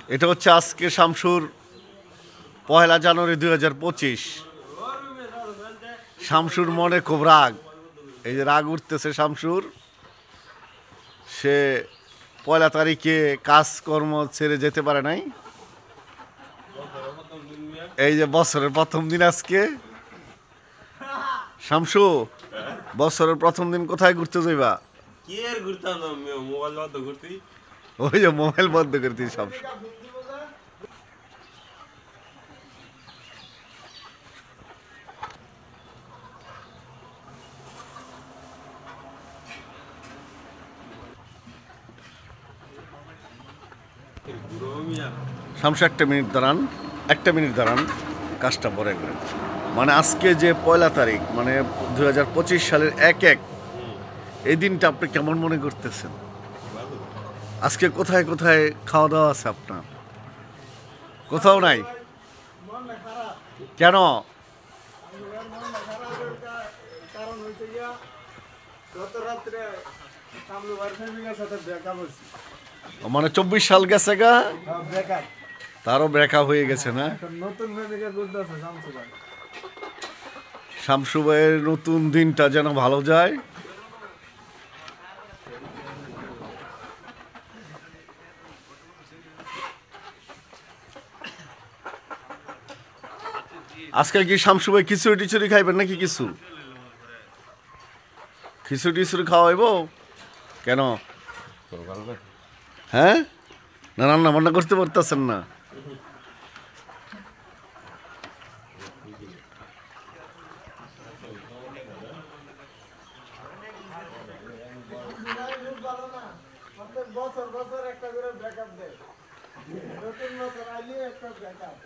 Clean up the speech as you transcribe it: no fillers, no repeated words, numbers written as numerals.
এটা হচ্ছে আজকে শামসুর 1 জানুয়ারি 2025। শামসুর মনে খুব রাগ, এই যে রাগ উঠতেছে শামসুর। সে 1 তারিখে কাজকর্ম ছেড়ে যেতে পারে নাই। এই যে বছরের প্রথম দিন আজকে। শামসু, বছরের প্রথম দিন কোথায় ঘুরতে যাইবা? কি আর ঘুরতাম না, মোবাইল বন্ধ করতি। ওই যে মোবাইল বন্ধ করতে শামসু। শামসু 1 মিনিট দাঁড়ান, 1 মিনিট দাঁড়ান, কাজটা পরে করে। মানে আজকে যে 1 তারিখ, মানে 2025 সালের 1 এই দিনটা আপনি কেমন মনে করতেছেন? আজকে কোথায় কোথায় খাওয়া দাওয়া আছে আপনার? কোথাও নাই? কেন? মানে 24 সাল গেছে গা, তারও ব্রেকআপ হয়ে গেছে না? শামসু ভাইয়ের নতুন দিনটা যেন ভালো যায়। আজকে কি শামসু ভাই খিচুড়ি টিচুড়ি খাইবেন নাকি? কিছু খিচুড়ি টিচুড়ি খাওয়াইব? কেন? হ্যাঁ, না রান্না বান্না করতে পারতেছেন না? বছর বছর একটা করে ব্যাকআপ দেয়, নতুন বছর আইলে একটা ব্যাকআপ।